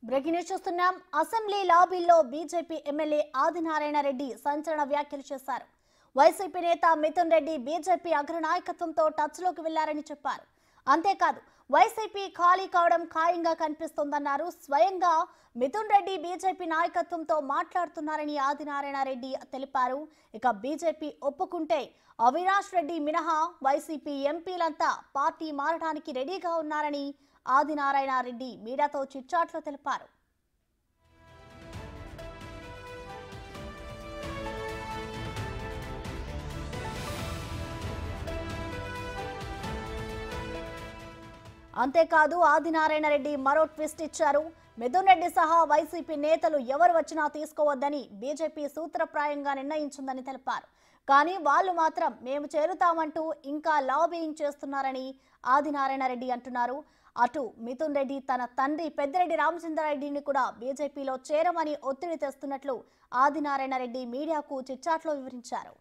Breaking news చూస్తున్నాం. Assembly లాబీల్లో BJP MLA Adinarayana Reddy సంచలన వ్యాఖ్యలు చేశారు. వైసీపీ నేత మిథున్ రెడ్డి బీజేపీ అగ్రనాయకత్వంతో టచ్లోకి వెళ్లారని చెప్పారు. అంతేకాదు వైసీపీ ఖాళీ కావడం ఖాయంగా కనిపిస్తోందన్నారు. స్వయంగా మిథున్ రెడ్డి బీజేపీ నాయకత్వంతో మాట్లాడుతున్నారని ఆదినారాయణ రెడ్డి తెలిపారు. ఇక బీజేపీ ఒప్పుకుంటే అవినాష్ రెడ్డి మినహా వైసీపీ ఎంపీలంతా పార్టీ మారడానికి రెడీగా ఉన్నారని ఆదినారాయణ రెడ్డి మీడియాతో చిట్చాట్లో తెలిపారు. అంతేకాదు ఆదినారాయణ రెడ్డి మరో ట్విస్ట్ ఇచ్చారు. మిథున్ రెడ్డి సహా వైసీపీ నేతలు ఎవరు వచ్చినా తీసుకోవద్దని బీజేపీ సూత్రప్రాయంగా నిర్ణయించిందని తెలిపారు. కానీ వాళ్ళు మాత్రం మేము చేరుతామంటూ ఇంకా లాబియింగ్ చేస్తున్నారని ఆదినారాయణ రెడ్డి అంటున్నారు. అటు మిథున్ రెడ్డి తన తండ్రి పెద్దిరెడ్డి రామచంద్రారెడ్డిని కూడా బీజేపీలో చేరమని ఒత్తిడి తెస్తున్నట్లు ఆదినారాయణ రెడ్డి మీడియాకు చిట్చాట్లో వివరించారు.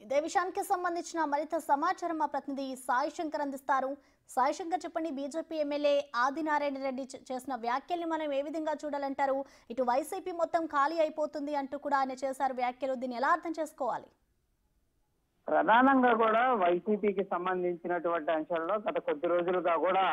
ఇదే విషయానికి సంబంధించిన మరింత సమాచారం మా ప్రతినిధి సాయి శంకర్ అందిస్తారు. సాయి శంకర్, చెప్పండి, బీజేపీ ఎమ్మెల్యే ఆదినారాయణ రెడ్డి చేసిన వ్యాఖ్యల్ని మనం ఏ విధంగా చూడాలంటారు? ఇటు వైసీపీ మొత్తం ఖాళీ అయిపోతుంది అంటూ కూడా ఆయన చేశారు వ్యాఖ్యలు. దీన్ని ఎలా అర్థం చేసుకోవాలి? ప్రధానంగా కూడా వైసీపీకి సంబంధించినటువంటి అంశాల్లో గత కొద్ది రోజులుగా కూడా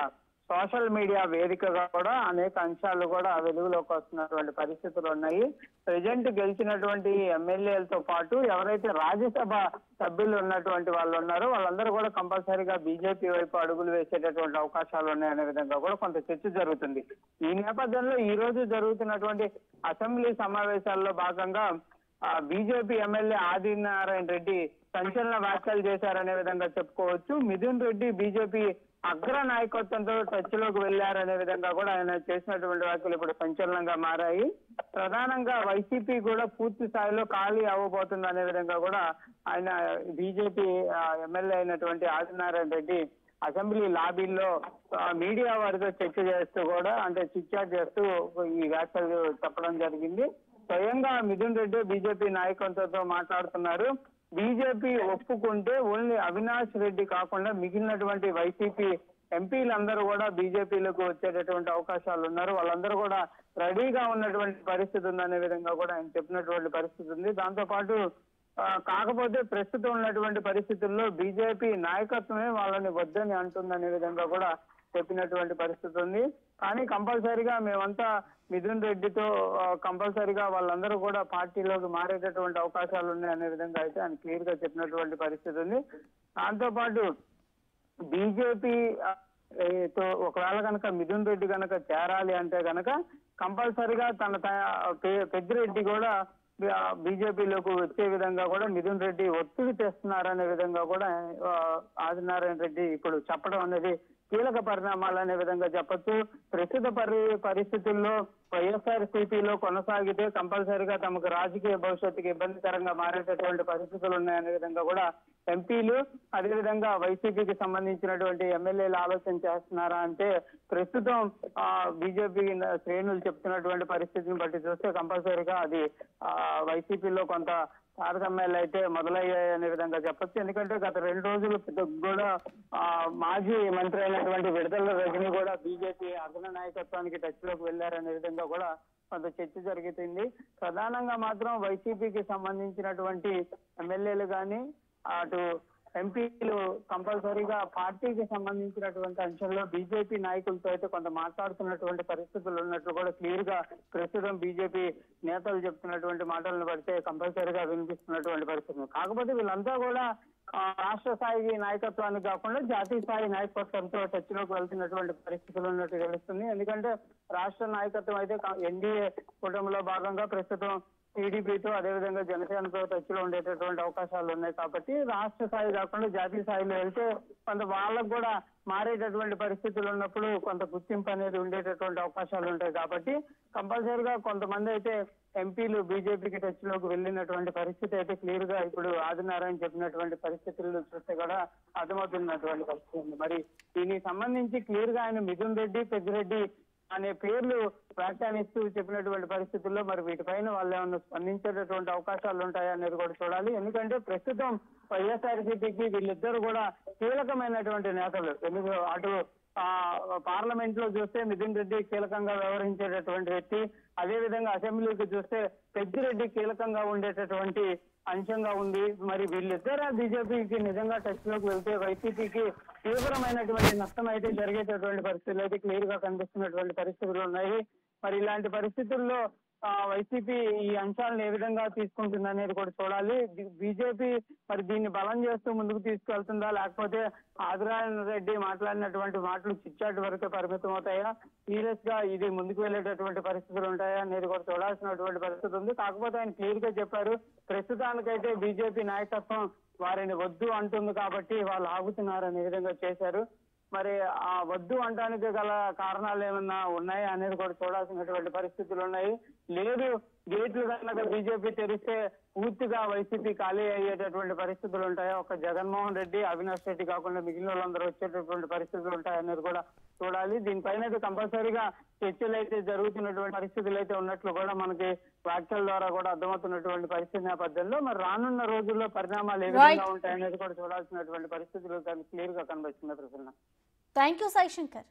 సోషల్ మీడియా వేదికగా కూడా అనేక అంశాలు కూడా వెలుగులోకి వస్తున్నటువంటి పరిస్థితులు ఉన్నాయి. ప్రజెంట్ గెలిచినటువంటి ఎమ్మెల్యేలతో పాటు ఎవరైతే రాజ్యసభ సభ్యులు ఉన్నటువంటి వాళ్ళు ఉన్నారో వాళ్ళందరూ కూడా కంపల్సరీగా బీజేపీ వైపు అడుగులు వేసేటటువంటి అవకాశాలు ఉన్నాయనే విధంగా కూడా కొంత చర్చ జరుగుతుంది. ఈ నేపథ్యంలో ఈ రోజు జరుగుతున్నటువంటి అసెంబ్లీ సమావేశాల్లో భాగంగా బీజేపీ ఎమ్మెల్యే ఆదినారాయణ రెడ్డి సంచలన వ్యాఖ్యలు చేశారనే విధంగా చెప్పుకోవచ్చు. మిథున్ రెడ్డి బీజేపీ అగ్ర నాయకత్వంతో టచ్ లోకి వెళ్లారనే విధంగా కూడా ఆయన చేసినటువంటి వ్యాఖ్యలు ఇప్పుడు సంచలనంగా మారాయి. ప్రధానంగా వైసీపీ కూడా పూర్తి స్థాయిలో ఖాళీ అవ్వబోతుంది అనే విధంగా కూడా ఆయన బీజేపీ ఎమ్మెల్యే అయినటువంటి ఆదినారాయణ రెడ్డి అసెంబ్లీ లాబీల్లో మీడియా వారితో చర్చ చేస్తూ కూడా అంటే చిట్ చాట్ చేస్తూ ఈ వ్యాఖ్యలు చెప్పడం జరిగింది. స్వయంగా మిథున్ రెడ్డి బీజేపీ నాయకత్వంతో మాట్లాడుతున్నారు. బీజేపీ ఒప్పుకుంటే ఓన్లీ అవినాష్ రెడ్డి కాకుండా మిగిలినటువంటి వైసీపీ ఎంపీలందరూ కూడా బీజేపీలకు వచ్చేటటువంటి అవకాశాలు ఉన్నారు. వాళ్ళందరూ కూడా రెడీగా ఉన్నటువంటి పరిస్థితి ఉందనే విధంగా కూడా ఆయన చెప్పినటువంటి పరిస్థితి ఉంది. దాంతో పాటు కాకపోతే ప్రస్తుతం ఉన్నటువంటి పరిస్థితుల్లో బీజేపీ నాయకత్వమే వాళ్ళని వద్దని అంటుందనే విధంగా కూడా చెప్పినటువంటి పరిస్థితి ఉంది. కానీ కంపల్సరీగా మేమంతా మిథున్ రెడ్డితో కంపల్సరీగా వాళ్ళందరూ కూడా పార్టీలోకి మారేటటువంటి అవకాశాలు ఉన్నాయి అనే విధంగా అయితే ఆయన క్లియర్ గా చెప్పినటువంటి పరిస్థితి ఉంది. దాంతో పాటు బీజేపీ తో ఒకవేళ కనుక మిథున్ రెడ్డి కనుక చేరాలి అంటే కనుక కంపల్సరీగా తన పెద్దిరెడ్డి కూడా బీజేపీలోకి వచ్చే విధంగా కూడా మిథున్ రెడ్డి ఒత్తిడి తెస్తున్నారనే విధంగా కూడా ఆదినారాయణ రెడ్డి ఇప్పుడు చెప్పడం అనేది కీలక పరిణామాలు అనే విధంగా చెప్పొచ్చు. ప్రస్తుత పరిస్థితుల్లో వైఎస్ఆర్సీపీలో కొనసాగితే కంపల్సరీగా తమకు రాజకీయ భవిష్యత్తుకి ఇబ్బందికరంగా మారేటటువంటి పరిస్థితులు ఉన్నాయనే విధంగా కూడా ఎంపీలు అదేవిధంగా వైసీపీకి సంబంధించినటువంటి ఎమ్మెల్యేలు ఆలోచన చేస్తున్నారా అంటే ప్రస్తుతం బీజేపీ శ్రేణులు చెప్తున్నటువంటి పరిస్థితిని బట్టి చూస్తే కంపల్సరీగా అది వైసీపీలో కొంత తారతమ్యాలు అయితే మొదలయ్యాయి అనే విధంగా చెప్పొచ్చు. ఎందుకంటే గత 2 రోజులు కూడా మాజీ మంత్రి అయినటువంటి విడదల రజని కూడా బీజేపీ అగ్ర నాయకత్వానికి టచ్ లోకి వెళ్లారనే విధంగా కూడా కొంత చర్చ జరుగుతుంది. ప్రధానంగా మాత్రం వైసీపీకి సంబంధించినటువంటి ఎమ్మెల్యేలు కానీ అటు ఎంపీలు కంపల్సరీగా పార్టీకి సంబంధించినటువంటి అంశంలో బీజేపీ నాయకులతో అయితే కొంత మాట్లాడుతున్నటువంటి పరిస్థితులు ఉన్నట్లు కూడా క్లియర్ గా ప్రస్తుతం బీజేపీ నేతలు చెప్తున్నటువంటి మాటలను బడితే కంపల్సరీగా వినిపిస్తున్నటువంటి పరిస్థితులు. కాకపోతే వీళ్ళంతా కూడా రాష్ట్ర స్థాయి నాయకత్వానికి కాకుండా జాతీయ స్థాయి నాయకత్వంతో టచ్ లోకి వెళ్తున్నటువంటి పరిస్థితులు ఉన్నట్టు తెలుస్తుంది. ఎందుకంటే రాష్ట్ర నాయకత్వం అయితే ఎన్డీఏ కూటమిలో భాగంగా ప్రస్తుతం టీడీపీతో అదేవిధంగా జనసేనతో టచ్ లో ఉండేటటువంటి అవకాశాలు ఉన్నాయి కాబట్టి రాష్ట్ర స్థాయి కాకుండా జాతీయ స్థాయిలో వెళ్తే కొంత వాళ్ళకు కూడా మారేటటువంటి పరిస్థితులు ఉన్నప్పుడు కొంత గుర్తింపు అనేది ఉండేటటువంటి అవకాశాలు ఉంటాయి కాబట్టి కంపల్సరీగా కొంతమంది అయితే ఎంపీలు బీజేపీకి టచ్ లోకి వెళ్ళినటువంటి పరిస్థితి అయితే క్లియర్ గా ఇప్పుడు ఆదినారాయణ చెప్పినటువంటి పరిస్థితులు చూస్తే కూడా అర్థమవుతున్నటువంటి పరిస్థితి ఉంది. మరి దీనికి సంబంధించి క్లియర్ గా ఆయన మిథున్ రెడ్డి పెద్దిరెడ్డి అనే పేర్లు వ్యాఖ్యానిస్తూ చెప్పినటువంటి పరిస్థితుల్లో మరి వీటిపైన వాళ్ళు ఏమన్నా స్పందించేటటువంటి అవకాశాలు ఉంటాయా అనేది కూడా చూడాలి. ఎందుకంటే ప్రస్తుతం వైఎస్ఆర్సీపీకి వీళ్ళిద్దరు కూడా కీలకమైనటువంటి నేతలు. ఎందుకు అటు పార్లమెంట్ లో చూస్తే మిథున్ రెడ్డి కీలకంగా వ్యవహరించేటటువంటి వ్యక్తి, అదే విధంగా అసెంబ్లీకి చూస్తే పెద్దిరెడ్డి కీలకంగా ఉండేటటువంటి అంశంగా ఉంది. మరి వీళ్ళిద్దరు బీజేపీకి నిజంగా టచ్ లోకి వెళ్తే వైసీపీకి తీవ్రమైనటువంటి నష్టం అయితే జరిగేటటువంటి పరిస్థితులు అయితే క్లియర్ గా కనిపిస్తున్నటువంటి పరిస్థితులు ఉన్నాయి. మరి ఇలాంటి పరిస్థితుల్లో వైసీపీ ఈ అంశాలను ఏ విధంగా తీసుకుంటుంది అనేది కూడా చూడాలి. బీజేపీ మరి దీన్ని బలం చేస్తూ ముందుకు తీసుకెళ్తుందా, లేకపోతే ఆదినారాయణ రెడ్డి మాట్లాడినటువంటి మాటలు చిచ్చాటి వరకే పరిమితం అవుతాయా, సీరియస్ గా ఇది ముందుకు వెళ్ళేటటువంటి పరిస్థితులు ఉంటాయా అనేది కూడా చూడాల్సినటువంటి పరిస్థితి ఉంది. కాకపోతే ఆయన క్లియర్ గా చెప్పారు, ప్రస్తుతానికైతే బీజేపీ నాయకత్వం వారిని వద్దు అంటుంది కాబట్టి వాళ్ళు ఆగుతున్నారు అనే విధంగా చేశారు. మరి ఆ వద్దు అనడానికి గల కారణాలు ఏమన్నా ఉన్నాయా అనేది కూడా చూడాల్సినటువంటి పరిస్థితులు ఉన్నాయి. లేదు గేట్లు కనుక బీజేపీ తెరిస్తే పూర్తిగా వైసీపీ ఖాళీ అయ్యేటటువంటి పరిస్థితులు ఉంటాయా, ఒక జగన్మోహన్ రెడ్డి అవినాష్ రెడ్డి కాకుండా మిగిలిన వాళ్ళందరూ వచ్చేటటువంటి పరిస్థితులు ఉంటాయనేది కూడా చూడాలి. దీనిపైన కంపల్సరీగా చర్చలు అయితే జరుగుతున్నటువంటి పరిస్థితులు అయితే ఉన్నట్లు కూడా మనకి వ్యాఖ్యల ద్వారా కూడా అర్థమవుతున్నటువంటి పరిస్థితి నేపథ్యంలో మరి రానున్న రోజుల్లో పరిణామాలు ఏ విధంగా ఉంటాయనేది కూడా చూడాల్సినటువంటి పరిస్థితులు క్లియర్ గా కనిపిస్తుంది. Thank you Sai Shankar.